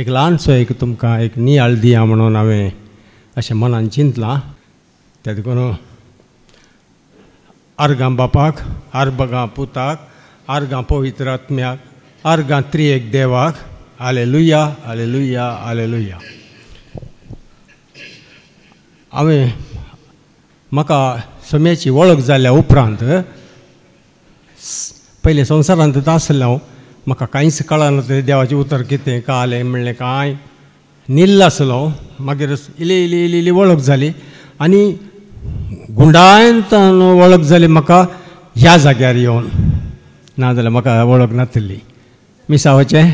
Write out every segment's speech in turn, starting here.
एक ल्हानसो एक तुमकां एक नियाळ दिया म्हणून हांवें अशें मनान चिंतलां. त्या देखून अर्गां बापाक, अर्गां पुताक, अर्गां पवित्र आत्म्याक, अर्गां त्रिएक देवाक हालेलुया हालेलुया हालेलुया. हांवें म्हाका सोम्याची वळख जाल्या उपरांत पयलीं संवसारांत आसलें हांव, म्हाका कांयच कळना तें देवाचें उतर कितें कळलें म्हणलें कांय निल्ल आसलो. मागीर इल्ली इल्ली इल्ली इल्ली वळख जाली आनी गुंडायेंत वळख जाली म्हाका ह्या जाग्यार येवन, नाजाल्यार म्हाका वळख नासली. मिसावाचें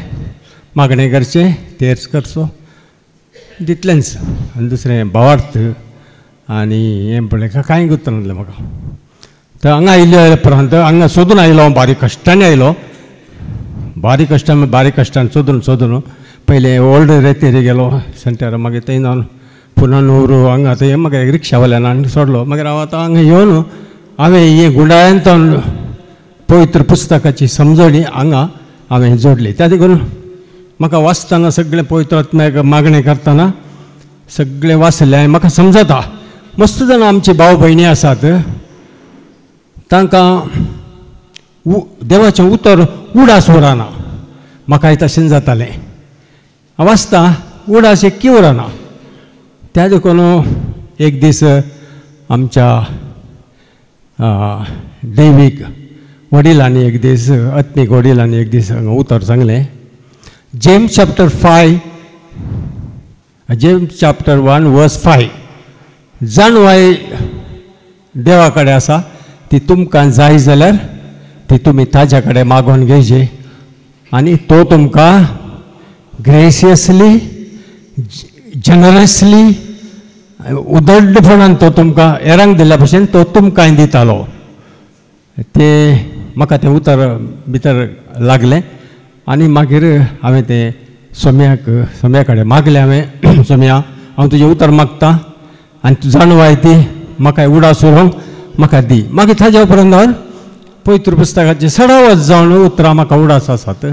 मागणें करचें, तेर्स करचो, तितलेंच. आनी दुसरें भावार्थ आनी हें पळय कांय गुंतनासलें म्हाका. तर हांगा आयल्या उपरांत हांगा सोदून आयलो हांव, बारीक कश्टांनी आयलो, बारीक कश्टान सोदून पयलें ओल्ड रेतेरी गेलो सेंटर, मागीर थंय जावन पुना नोरू हांगा थंय म्हाका एक रिक्षावाल्यान सोडलो. मागीर हांव आतां हांगा येवन हांवें हें गुंडाळ्यांत पवित्र पुस्तकाची समजणी हांगा हांवें जोडली. त्या देखून म्हाका वाचतना सगळें पवित्र आत्म्याक मागणें करतना सगळें वाचलें, म्हाका समजता. मस्त जाण आमची भाव भयणी आसात, तांकां देवाचें उतर उडास उरना. म्हाकाय तशें जातालें, हांव वाचता उडास एक्की उरना. त्या देखून एक दीस आमच्या दैवीक वडिलांनी एक दीस, आत्मीक वडिलांनी एक दीस उतर सांगलें. जेम्स चॅप्टर 1 वर्स 5, जाणवाय देवा कडेन आसा, ती तुमकां जाय जाल्यार ती तुमी ताज्या कडेन मागोवन घेवची आनी तो तुमकां ग्रेसियसली, जनरसली, उदंडपणान तो तुमकां हेरांक दिल्ल्या भशेन तो तुमकांय दितालो. तें म्हाका तें उतर भितर लागलें आनी मागीर हांवें तें सोम्या कडेन मागलें. हांवें सोम्या, हांव तुजें उतर मागतां आनी तूं जाणवाय ती म्हाका उडास उरोवंक म्हाका दी. मागीर ताज्या उपरांत हांव पवित्र पुस्तकाचें सडावत जावन उतरां म्हाका उडास आसात.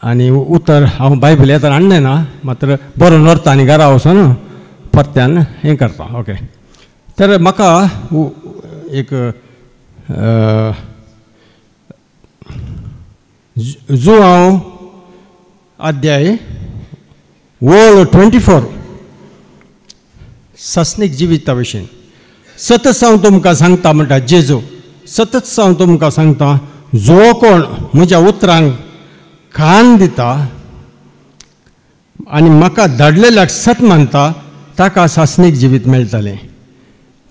आनी उतर हांव बायबल येतार हाडलें ना, मात्र बरोवन व्हरता आनी घरा वचून परत्यान हें करता. ओके. तर म्हाका एक जो हांव अध्याय वळ 24 सस्नीक जिविता विशीं सतत हांव तुमकां सांगता म्हणटा जेजू, सतत हांव तुमकां सांगता, जो कोण म्हज्या उतरांक कान दिता आनी म्हाका धाडलेल्याक सत मानता, ताका सासनीक जिवीत मेळटलें.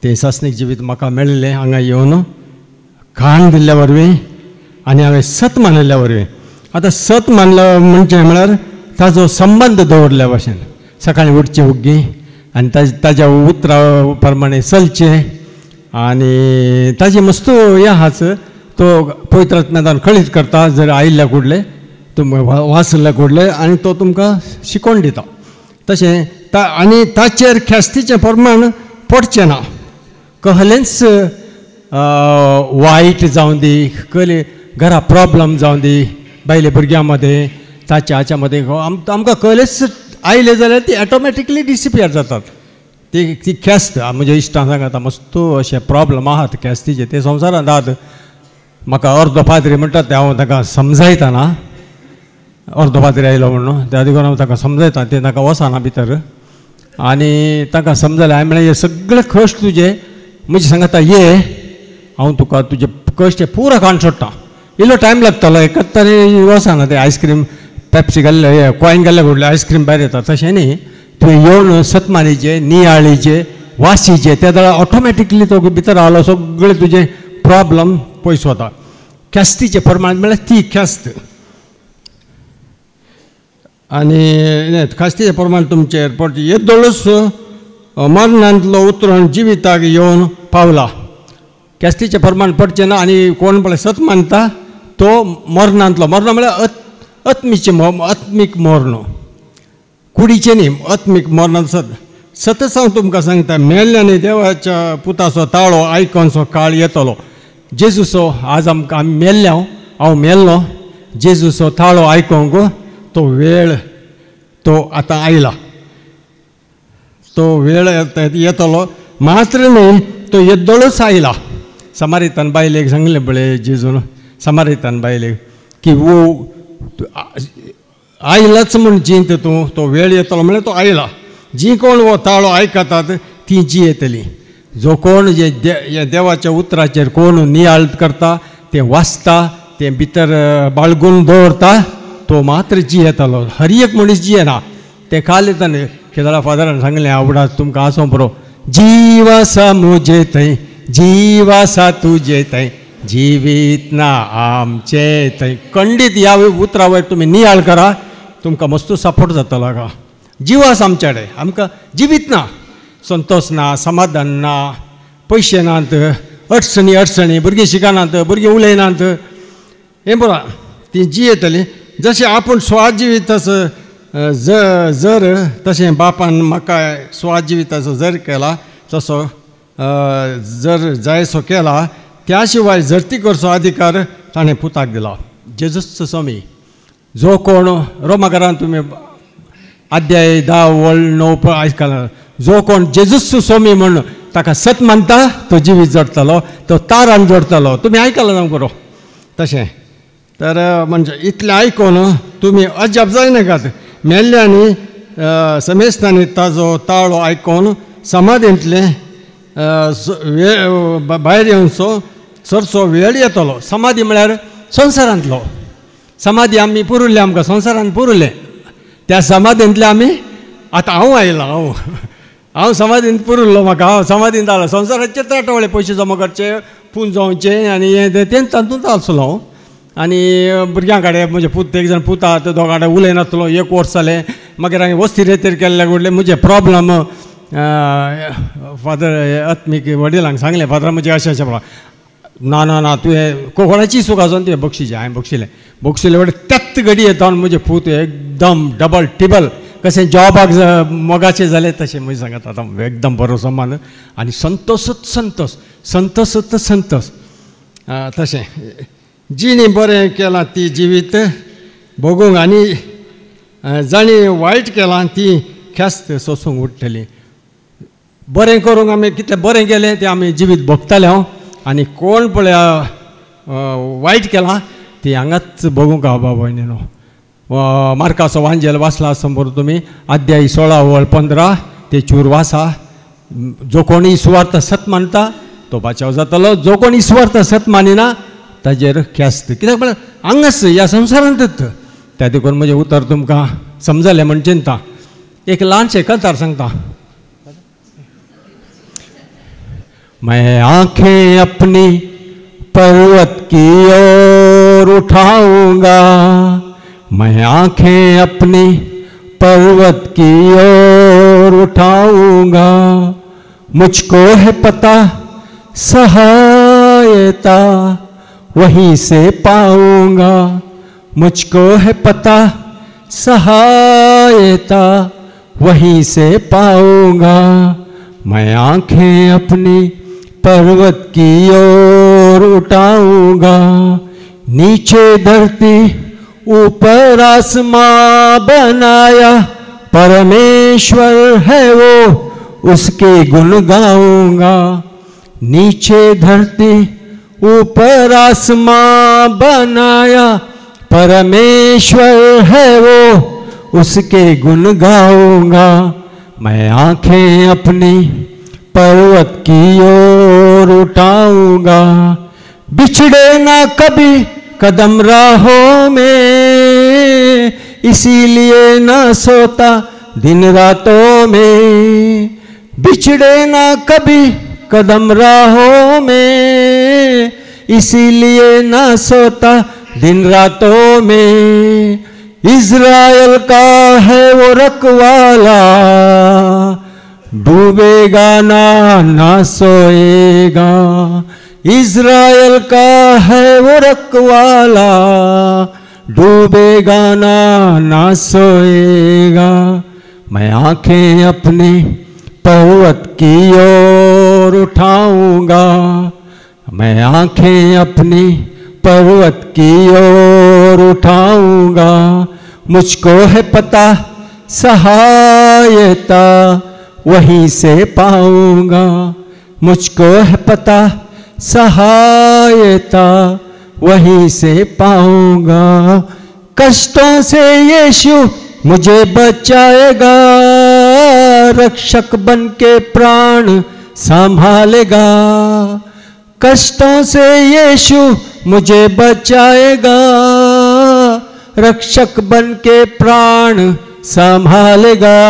तें सासनीक जिवीत म्हाका मेळ्ळें हांगा येवन कान दिल्ल्या वरवीं आनी हांवें सत मानिल्ल्या वरवीं. आतां सत मानलो म्हणजे म्हळ्यार ताजो संबंद दवरल्या भशेन सकाळीं उठचें ओग्गी आनी ताज्या उतरा प्रमाणे चलचें आनी ताजी मस्त हें आहाच, तो पवित्र आत्म्यान कळीत करता. जर आयिल्ल्या कुडले तुम वाचल्या कुडले आनी तो तुमकां शिकोवन दिता. तशें आनी ताचेर ख्यास्तीचें प्रमाण पडचें ना. कहलेंच वायट जावं दी, कहले घरा प्रॉब्लम जावं दी, बायले भुरग्यां मदें ताच्या हाच्या मदें आमकां कहलेच आयले जाल्यार ती ऑटोमॅटिकली डिसिपियर जातात. ती ख्यास्त म्हज्या इश्टां सांगात मस्त अशे प्रॉब्लम आहात ख्यास्तीचे, ते संवसारांत आहात. म्हाका अर्दो पाद्री म्हणटा ते हांव ताका समजायतना, अर्दो पाद्री आयलो म्हणून त्या देखून हांव ताका समजयता, ते ताका वचना भितर आनी ताका समजलें. हांवें म्हळें हे सगळे कश्ट तुजे म्हजे सांगता, ये हांव तुका तुजे कश्ट पुरो काण सोडटा. इल्लो टायम लागतलो, एकच तरी वचना. ते आयस्क्रीम पेप्सी घाल्ले कॉयन घाल्ले घडले आयस्क्रीम भायर येता तशें न्ही. तुवें येवन सतमानीचे, नियाळीचे, वासीचे त्या दळा ऑटोमॅटिकली तो भितर आलो सगळे तुजे प्रॉब्लम पयस वता. ख्यास्तीचे प्रमाण म्हळ्यार ती ख्यास्त आनी ख्यास्तीचें प्रमाण तुमचेर पडचें. येदोळूच मरणांतलो उतरून जिविताक येवन पावला. ख्यास्तीचें प्रमाण पडचें ना आनी कोण पळय सत मानता तो मरणांतलो, मरण म्हळ्यार आत्मीक मरण, कुडीचें न्ही, आत्मीक मरणांत सतत हांव तुमकां सांगता, मेल्ल्यानी देवाच्या पुताचो ताळो आयकोनचो काळ येतलो. जेजूचो आज आमकां आमी मेल्ल्या, हांव मेल्लो, जेजूचो ताळो आयकोंक तो वेळ तो आतां आयला. तो वेळ येतलो मात्र न्ही तो येद्दोळूच आयला. समारितान बायलेक सांगलें पळय जेजून समारितान बायलेक की वो आयलाच म्हूण जिंत तूं, तो वेळ येतलो म्हळ्यार तो आयला. जी कोण हो ताळो आयकतात ती जी येतली. जो कोण जे देवाच्या उतराचेर कोण नियाळ करता, तें वाचता, तें भितर बाळगून दवरता, तो मात्र जी येतलो. हर एक मनीस जियेना. ते काल येताना केदारा फादरान सांगलें आवडा तुमकां आसो बरो, जीव आसा मुजे थंय, जीव आसा तुजे थंय, जिवीत ना आमचे थंय. खंडीत ह्या उतरा वयर तुमी नियाळ करा, तुमकां मस्तू सपोर्ट जातलो. का जीव आसा आमचे कडेन, आमकां जिवीत ना, संतोष ना, समाधान ना, पयशे नात, अडचणी, भुरगीं शिकनात, भुरगीं उलयनात. हें बरो ती जी येतली. जशें आपूण स्वाद जिविताचो जर तशें बापान म्हाका स्वाद जिविताचो जर केला, तसो जर जायसो केला, त्या शिवाय जर्ती करचो अधिकार ताणें पुताक दिला. जेजूसचो स्वामी जो कोण रोमाकारांत तुमी अध्याय 10:9 आयकला, जो कोण जेजूसचो स्वामी म्हण ताका सत मानता तो जिवीत जोडटलो, तो तारान जोडटलो. तुमी आयकला ना बरो तशें. तर म्हणजे इतलें आयकून तुमी अजाप जायनाकात. मेल्ल्यांनी समेस्तांनी ताजो ताळो आयकून समाधींतले भायर येवचो चडसो वेळ येतलो. समाधी म्हळ्यार संवसारांतलो. समाधी आमी पुरिल्ले, आमकां संवसारांत पुरिल्ले. त्या समाधींतले आमी आतां हांव आयला, हांव समाधींत पुरिल्लो. म्हाका हांव समाधींत आलो. संवसाराचे ताटवळे पयशे जमा करचे, पुंजोवचे आनी हें तें तातूंत आसलो. आनी भुरग्यां कडेन म्हजे पूत एक जाण पुता, ते दोगां कडेन उलयनासलो. 1 वर्स जालें. मागीर हांवें वस्ती रेतेर केल्ले कडले म्हजे प्रॉब्लम फादर आत्मीक वडिलांक सांगलें, फादर म्हजे अशें अशें म्हणून. ना तुवें कोणाची सुख आसून तुवें बक्षिचें. हांवें बक्षिले वडे त्याच घडी येता म्हजे पूत एकदम डबल टिबल कशें जॉबाक मोगाचें जालें तशें म्हजे सांगात. आतां एकदम बरो समान आनी संतोशच संतोश तशें जिणी बरें केलां ती जिवीत भोगूंक, आनी जाणी वायट केलां ती ख्यास्त सोसूंक उठटली. बरें करूंक आमी कितलें बरें केलें तें आमी जिवीत भोगताले हांव. आनी कोण पळय वायट केलां ती हांगाच भोगूंक हा बाबा न्हू. मार्काचो वांजेल वाचला समोर तुमी अध्याय 16:15 ते चूर वाचा. जो कोणी सुवार्थ सत मानता तो बाचाव जातलो, जो कोणी सुवार्थ सत मानिना ताजेर ख्यास्त. कित्याक म्हळ्यार हांगाच ह्या संवसारांतच. त्या देखून म्हजें उतर तुमकां समजलें म्हण चिंता. एक ल्हानशें कथार सांगता. मैं आंखें अपनी पर्वत की ओर उठाऊंगा, मैं आंखें अपनी पर्वत की ओर उठाऊंगा, मुझको है पता सहायता वहीं से पाऊंगा, मुझको है पता सहायता वहीं से पाऊंगा, मैं आंखें अपनी पर्वत की ओर उठाऊंगा, नीचे धरती ऊपर आसमां बनाया परमेश्वर है वो उसके गुण गाऊंगा, नीचे धरती ऊपर आसमां बनाया परमेश्वर है वो उसके गुण गाऊंगा, मैं आंखें अपनी पर्वत की ओर उठाऊंगा, बिछड़े ना कभी कदम राहों में, इसीलिए ना सोता दिन रातों में, बिछड़े ना कभी कदम राहों में, इसीलिए ना सोता दिन रातों में, इज़राइल का है वो रखवाला, डूबेगा ना सोएगा, इज़राइल का है वो रखवाला, डूबेगा ना सोएगा, मैं आंखें अपनी पर्वत की ओर उठाऊंगा, मैं आंखें अपनी पर्वत की ओर उठाऊंगा, मुझको है पता सहायता वहीं से पाऊंगा। मुझको है पता सहायता वहीं से पाऊंगा। कष्टों से यीशु मुझे बचाएगा, रक्षक बन के प्राण संभालेगा। कष्टों से यीशु मुझे बचाएगा, रक्षक बन के प्राण संभालेगा।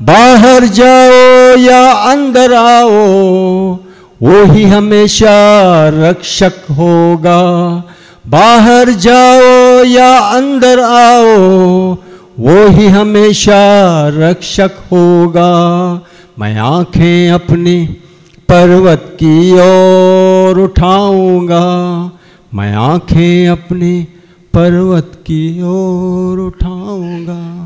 बाहर जाओ या अंदर आओ, वो ही हमेशा रक्षक होगा। बाहर जाओ या अंदर आओ, वो ही हमेशा रक्षक होगा। मैं आंखें अपनी पर्वत की ओर उठाऊंगा, मैं आंखें अपनी पर्वत की ओर उठाऊंगा।